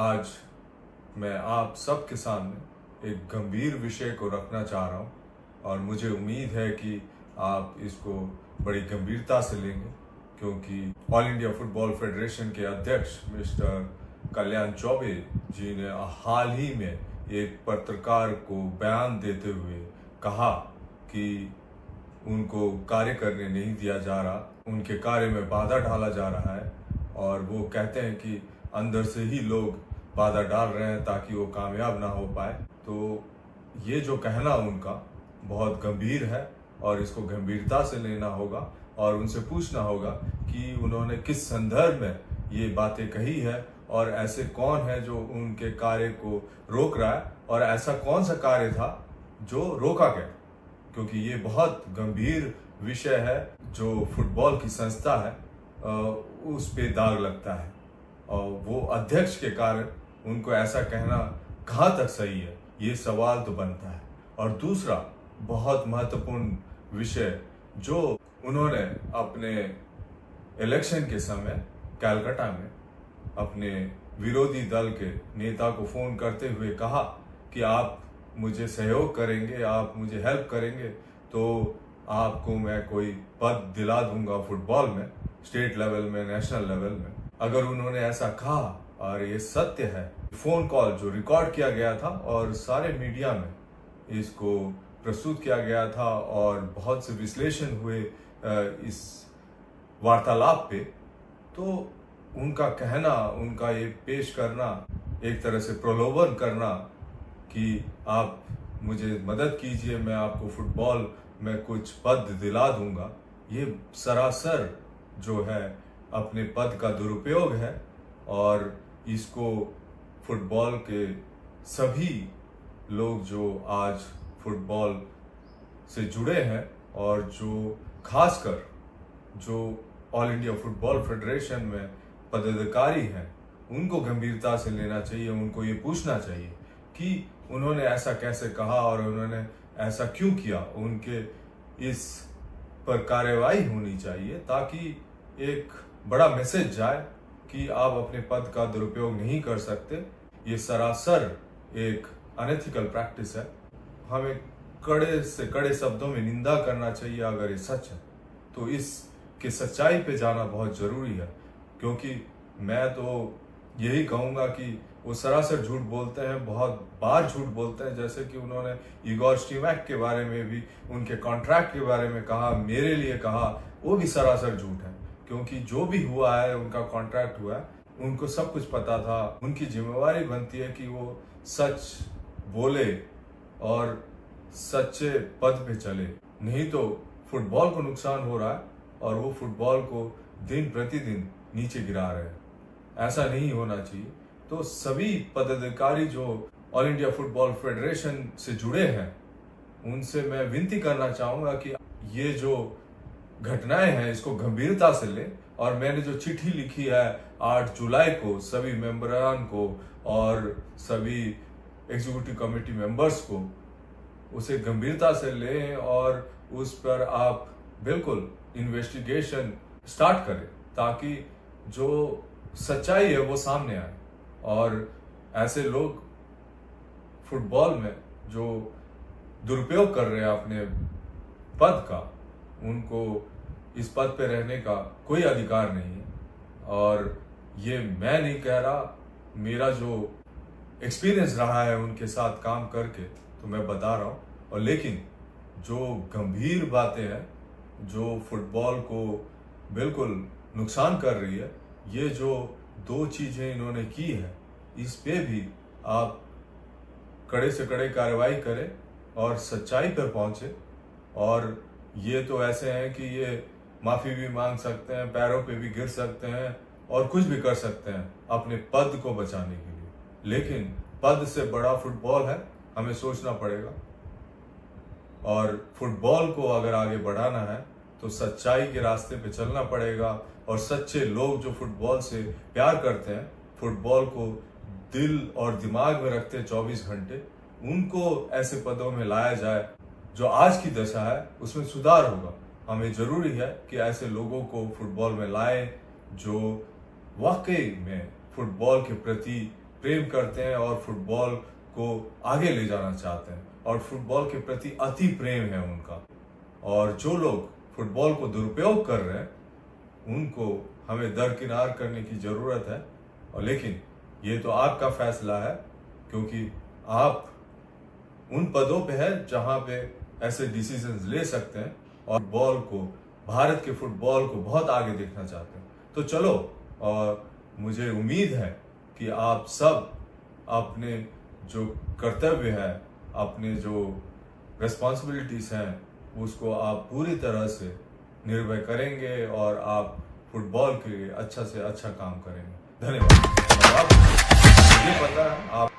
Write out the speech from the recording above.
आज मैं आप सबके सामने एक गंभीर विषय को रखना चाह रहा हूँ और मुझे उम्मीद है कि आप इसको बड़ी गंभीरता से लेंगे, क्योंकि ऑल इंडिया फुटबॉल फेडरेशन के अध्यक्ष मिस्टर कल्याण चौबे जी ने हाल ही में एक पत्रकार को बयान देते हुए कहा कि उनको कार्य करने नहीं दिया जा रहा, उनके कार्य में बाधा डाला जा रहा है और वो कहते हैं कि अंदर से ही लोग बाधा डाल रहे हैं ताकि वो कामयाब ना हो पाए। तो ये जो कहना उनका बहुत गंभीर है और इसको गंभीरता से लेना होगा और उनसे पूछना होगा कि उन्होंने किस संदर्भ में ये बातें कही है और ऐसे कौन है जो उनके कार्य को रोक रहा है और ऐसा कौन सा कार्य था जो रोका गया, क्योंकि ये बहुत गंभीर विषय है। जो फुटबॉल की संस्था है उस पे दाग लगता है और वो अध्यक्ष के कारण उनको ऐसा कहना कहाँ तक सही है, ये सवाल तो बनता है। और दूसरा बहुत महत्वपूर्ण विषय जो उन्होंने अपने इलेक्शन के समय कलकत्ता में अपने विरोधी दल के नेता को फोन करते हुए कहा कि आप मुझे सहयोग करेंगे, आप मुझे हेल्प करेंगे तो आपको मैं कोई पद दिला दूंगा फुटबॉल में, स्टेट लेवल में, नेशनल लेवल में। अगर उन्होंने ऐसा कहा और ये सत्य है, फोन कॉल जो रिकॉर्ड किया गया था और सारे मीडिया में इसको प्रस्तुत किया गया था और बहुत से विश्लेषण हुए इस वार्तालाप पे, तो उनका कहना, उनका ये पेश करना, एक तरह से प्रलोभन करना कि आप मुझे मदद कीजिए, मैं आपको फुटबॉल में कुछ पद दिला दूंगा, ये सरासर जो है अपने पद का दुरुपयोग है। और इसको फुटबॉल के सभी लोग जो आज फुटबॉल से जुड़े हैं और जो खासकर जो ऑल इंडिया फुटबॉल फेडरेशन में पदाधिकारी हैं, उनको गंभीरता से लेना चाहिए। उनको ये पूछना चाहिए कि उन्होंने ऐसा कैसे कहा और उन्होंने ऐसा क्यों किया। उनके इस पर कार्रवाई होनी चाहिए ताकि एक बड़ा मैसेज जाए कि आप अपने पद का दुरुपयोग नहीं कर सकते। ये सरासर एक अनएथिकल प्रैक्टिस है। हमें कड़े से कड़े शब्दों में निंदा करना चाहिए अगर ये सच है, तो इसके सच्चाई पे जाना बहुत जरूरी है, क्योंकि मैं तो यही कहूंगा कि वो सरासर झूठ बोलते हैं, बहुत बार झूठ बोलते हैं। जैसे कि उन्होंने इगोर स्टीमैक के बारे में भी, उनके कॉन्ट्रैक्ट के बारे में कहा, मेरे लिए कहा, वो भी सरासर झूठ है, क्योंकि जो भी हुआ है, उनका कॉन्ट्रैक्ट हुआ है, उनको सब कुछ पता था। उनकी जिम्मेवारी बनती है कि वो सच बोले और सच्चे पद पे चले, नहीं तो फुटबॉल को नुकसान हो रहा है और वो फुटबॉल को दिन प्रतिदिन नीचे गिरा रहे हैं। ऐसा नहीं होना चाहिए। तो सभी पदाधिकारी जो ऑल इंडिया फुटबॉल फेडरेशन से जुड़े हैं, उनसे मैं विनती करना चाहूंगा कि ये जो घटनाएं हैं इसको गंभीरता से लें। और मैंने जो चिट्ठी लिखी है 8 जुलाई को सभी मेंबरान को और सभी एग्जीक्यूटिव कमेटी मेंबर्स को, उसे गंभीरता से लें और उस पर आप बिल्कुल इन्वेस्टिगेशन स्टार्ट करें ताकि जो सच्चाई है वो सामने आए और ऐसे लोग फुटबॉल में जो दुरुपयोग कर रहे हैं अपने पद का, उनको इस पद पे रहने का कोई अधिकार नहीं है। और ये मैं नहीं कह रहा, मेरा जो एक्सपीरियंस रहा है उनके साथ काम करके, तो मैं बता रहा हूँ। और लेकिन जो गंभीर बातें हैं जो फुटबॉल को बिल्कुल नुकसान कर रही है, ये जो 2 चीजें इन्होंने की है, इस पे भी आप कड़े से कड़े कार्रवाई करें और सच्चाई पर पहुंचे। और ये तो ऐसे हैं कि ये माफी भी मांग सकते हैं, पैरों पे भी गिर सकते हैं और कुछ भी कर सकते हैं अपने पद को बचाने के लिए, लेकिन पद से बड़ा फुटबॉल है, हमें सोचना पड़ेगा। और फुटबॉल को अगर आगे बढ़ाना है तो सच्चाई के रास्ते पे चलना पड़ेगा और सच्चे लोग जो फुटबॉल से प्यार करते हैं, फुटबॉल को दिल और दिमाग में रखते हैं 24 घंटे, उनको ऐसे पदों में लाया जाए। जो आज की दशा है उसमें सुधार होगा। हमें जरूरी है कि ऐसे लोगों को फुटबॉल में लाएं जो वाकई में फुटबॉल के प्रति प्रेम करते हैं और फुटबॉल को आगे ले जाना चाहते हैं और फुटबॉल के प्रति अति प्रेम है उनका। और जो लोग फुटबॉल को दुरुपयोग कर रहे हैं उनको हमें दरकिनार करने की जरूरत है। और लेकिन ये तो आपका फैसला है, क्योंकि आप उन पदों पे है जहां पे ऐसे डिसीजंस ले सकते हैं और फुटबॉल को, भारत के फुटबॉल को बहुत आगे देखना चाहते हैं। तो चलो, और मुझे उम्मीद है कि आप सब अपने जो कर्तव्य है, अपने जो रेस्पॉन्सिबिलिटीज हैं, उसको आप पूरी तरह से निर्वह करेंगे और आप फुटबॉल के लिए अच्छा से अच्छा काम करेंगे। धन्यवाद। और आप, मुझे पता है आप